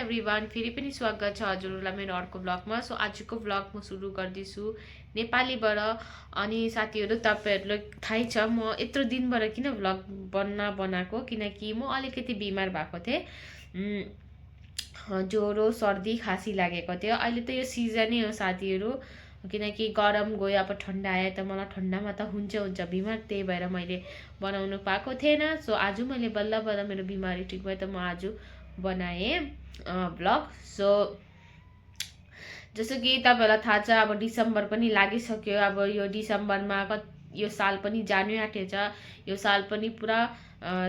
Everyone, फेरि पनि स्वागत छ हजुरहरूलाई मेरो अर्को ब्लगमा। सो आजको ब्लग म सुरु गर्दैछु नेपालीबाट। अनि साथीहरू, तपाईँहरूलाई थाहै छ म यत्रो दिनबाट किन ब्लग बनाएको, किनकि म अलिकति बिमार भएको थिएँ। ज्वरो सर्दी खाँसी लागेको थियो। अहिले त यो सिजनै हो साथीहरू, किनकि गरम गयो, अब ठन्डा आयो त मलाई ठन्डामा त हुन्छ बिमार, त्यही भएर मैले बनाउनु पाएको थिएन। सो आज मैले बल्ल बल्ल मेरो बिमारी ठिक भयो त म आज बनाएँ ब्लग। सो जस्तो कि तपाईँहरूलाई थाहा छ, अब डिसेम्बर पनि लागिसक्यो। अब यो डिसेम्बरमा यो साल पनि जानु आँटेछ। यो साल पनि पुरा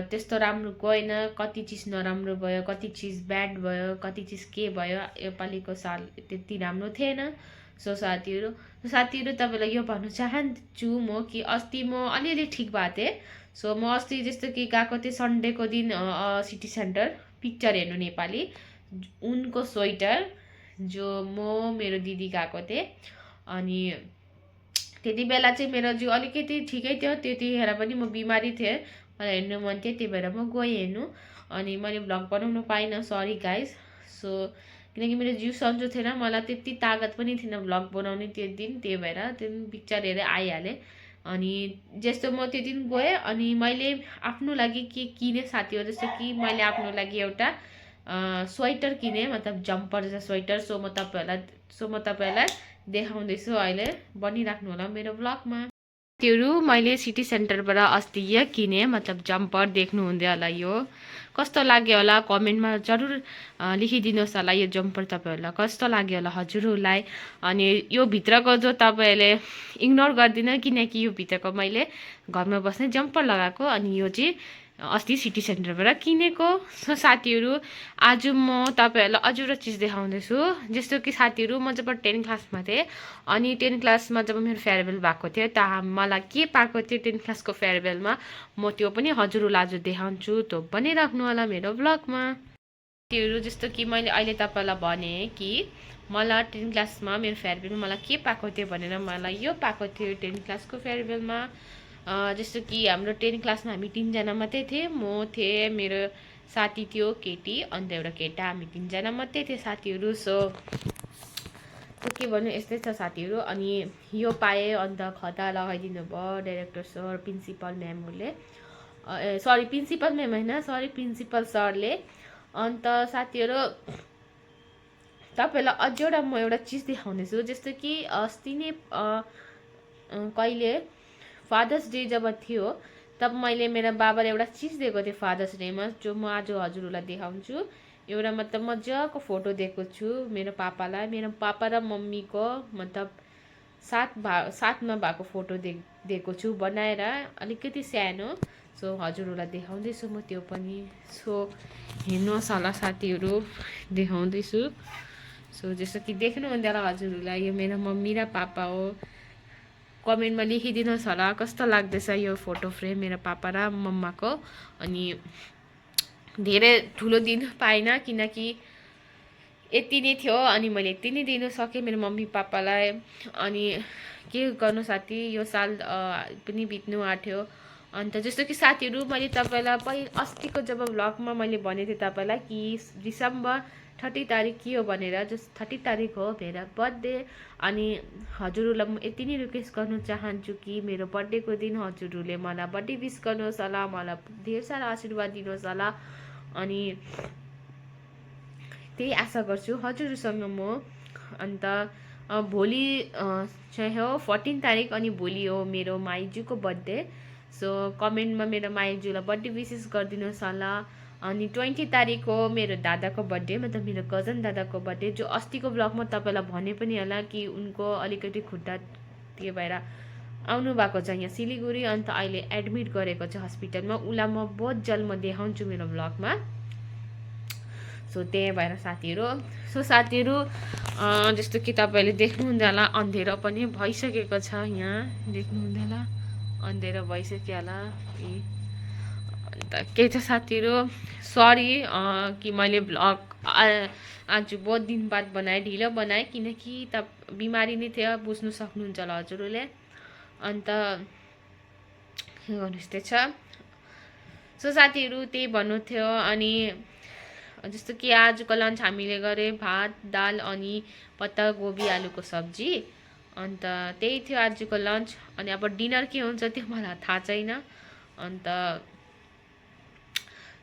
त्यस्तो राम्रो गएन, कति चिज नराम्रो भयो, कति चिज ब्याड भयो, कति चिज के भयो। योपालिको साल त्यति राम्रो थिएन। सो साथीहरू तपाईँलाई यो भन्न चाहन्छु म कि अस्ति म अलिअलि ठिक भएको थिएँ। सो म अस्ति जस्तो कि गएको थिएँ सन्डेको दिन सिटी सेन्टर पिक्चर हेर्नु नेपाली, उनको स्वेटर जो म मेरो दिदी गएको थिएँ। अनि त्यति बेला चाहिँ मेरो जिउ अलिकति ठिकै थियो, त्यतिखेर पनि म बिमारी थिएँ, मलाई हेर्नु मन थियो, त्यही भएर म गएँ हेर्नु। अनि मैले भ्लग बनाउनु पाइनँ, सरी गाइज। सो किनकि मेरो जिउ सन्चो थिएन, मलाई त्यति तागत पनि थिएन भ्लग बनाउने त्यो दिन, त्यही भएर त्यो दिन पिक्चर हेरेर आइहालेँ। अनि जस्तो म त्यो दिन गएँ अनि मैले आफ्नो लागि के किनेँ साथीहरू, जस्तो कि मैले आफ्नो लागि एउटा स्वेटर किनेँ, मतलब जम्पर जस्तो स्वेटर। सो म तपाईँहरूलाई देखाउँदैछु, अहिले बनिराख्नु होला मेरो ब्लगमा। त्योहरू मैले सिटी सेन्टरबाट अस्ति यो किनेँ, मतलब जम्पर, देख्नु हुँदै होला। यो कस्तो लाग्यो होला कमेन्टमा जरुर लेखिदिनुहोस् होला, यो जम्पर तपाईँहरूलाई कस्तो लाग्यो होला हजुरहरूलाई। अनि यो भित्रको जो तपाईँहरूले इग्नोर गर्दिनँ, किनकि यो भित्रको मैले घरमा बस्ने जम्पर लगाएको, अनि यो चाहिँ अस्ति सिटी सेन्टरबाट किनेको। सो साथीहरू, आज म तपाईँहरूलाई अझ एउटा चिज देखाउँदैछु। जस्तो कि साथीहरू, म जब 10 क्लासमा थिएँ, अनि 10 क्लासमा जब मेरो फेयरवेल भएको थियो, त मलाई के पाएको थियो 10 क्लासको फेयरवेलमा, म त्यो पनि हजुरहरूलाई आज देखाउँछु। त्यो पनि राख्नु होला मेरो ब्लगमा। त्योहरू जस्तो कि मैले अहिले तपाईँलाई भने कि मलाई 10 क्लासमा मेरो फेयरवेलमा मलाई के पाएको थियो भनेर, मलाई यो पाएको थियो 10 क्लासको फेयरवेलमा। जस्तो कि हाम्रो 10 क्लासमा हामी 3 जना मात्रै थिएँ, म थिएँ, मेरो साथी थियो केटी, अन्त एउटा केटा, हामी 3 जना मात्रै थिएँ साथीहरू। सो के भन्नु, यस्तै छ साथीहरू। अनि यो पाएँ, अन्त खदा लगाइदिनु भयो डाइरेक्टर सर, प्रिन्सिपल म्यामहरूले, सरी प्रिन्सिपल म्याम होइन, सरी प्रिन्सिपल सरले। अन्त साथीहरू, तपाईँलाई अझ एउटा म एउटा चिज देखाउँदैछु। जस्तो कि अस्ति नै कहिले फादर्स डे जब थियो, तब मैले मेरो बाबाले एउटा चिज दिएको थिएँ फादर्स डेमा, जो म आज हजुरहरूलाई देखाउँछु। एउटा मतलब मजाको फोटो दिएको छु मेरो पापालाई, मेरो पापा र मम्मीको मतलब साथमा भएको फोटो दिएको छु बनाएर, अलिकति सानो। सो हजुरहरूलाई देखाउँदैछु म त्यो पनि। सो हेर्नुहोस् होला साथीहरू, देखाउँदैछु। सो जस्तो कि देख्नु हुँदैन हजुरहरूलाई, यो मेरो मम्मी र पापा हो। कमेन्टमा लेखिदिनुहोस् होला कस्तो लाग्दैछ यो फोटो फ्रेम मेरो पापा र मम्माको। अनि धेरै ठुलो दिन पाइनँ, किनकि यति नै थियो, अनि मैले यति नै दिनु सकेँ मेरो मम्मी पापालाई। अनि के गर्नु साथी, यो साल पनि बित्नु आँट्यो। अन्त जस्तो कि साथीहरू, मैले तपाईँलाई अस्तिको जब भ्लगमा मैले भनेको थिएँ तपाईँलाई कि डिसेम्बर 30 तारिक के हो भनेर, जस 30 तारिक हो मेरो बर्थडे। अनि हजुरहरूलाई म यति नै रिक्वेस्ट गर्नु चाहन्छु कि मेरो बर्थडेको दिन हजुरहरूले मलाई बर्थडे विस गर्नुहोस् होला, मलाई धेर सारा आशीर्वाद दिनुहोस् होला। अनि त्यही आशा गर्छु हजुरसँग म। अन्त भोलि चाहिँ हो 14 तारिक, अनि भोलि हो मेरो माइजूको बर्थडे। सो कमेन्टमा मेरो माइजूलाई बर्थडे विसेस गरिदिनुहोस् होला। अनि 20 तारिक हो मेरो दादाको बर्थडे, मतलब मेरो कजन दादाको बर्थडे, जो अस्तिको ब्लगमा तपाईँलाई भने पनि होला कि उनको अलिकति खुट्टा त्यो भएर आउनु भएको छ यहाँ सिलिगुडी, अन्त अहिले एडमिट गरेको छ हस्पिटलमा। उसलाई म बहुत जल्द म देखाउँछु मेरो ब्लगमा। सो त्यही भएर साथीहरू, जस्तो कि तपाईँले देख्नुहुँदै होला अँधेरो पनि भइसकेको छ, यहाँ देख्नुहुँदै होला अँधेरो भइसक्यो होला। अन्त केही छ साथीहरू, सरी कि मैले भ्लग आज बहुत दिन बाद बनाएँ, ढिलो बनाएँ, किनकि बिमारी नै थियो, बुझ्नु सक्नुहुन्छ होला हजुरहरूले। अन्त के गर्नु यस्तै छ। सो साथीहरू, त्यही भन्नु थियो। अनि जस्तो कि आजको लन्च हामीले गरे भात दाल अनि पत्ता गोबी आलुको सब्जी। अन्त त्यही थियो आजको लन्च। अनि अब डिनर के हुन्छ त्यो मलाई थाहा छैन। अन्त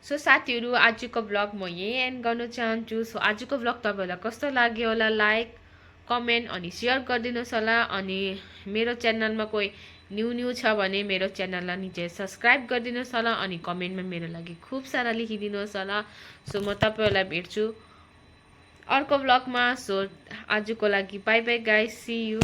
सो साथीहरू आजको ब्लग म यही एन्ड गर्न चाहन्छु। सो आजको ब्लग तपाईँहरूलाई कस्तो लाग्यो होला लाइक कमेन्ट अनि सेयर गरिदिनुहोस् होला। अनि मेरो च्यानलमा कोही न्यू छ भने मेरो च्यानललाई निचे सब्सक्राइब गरिदिनुहोस् होला। अनि कमेन्टमा मेरो लागि खुब सारा लेखिदिनुहोस् होला। सो म तपाईँहरूलाई भेट्छु अर्को ब्लगमा। सो आजको लागि bye bye guys, see you.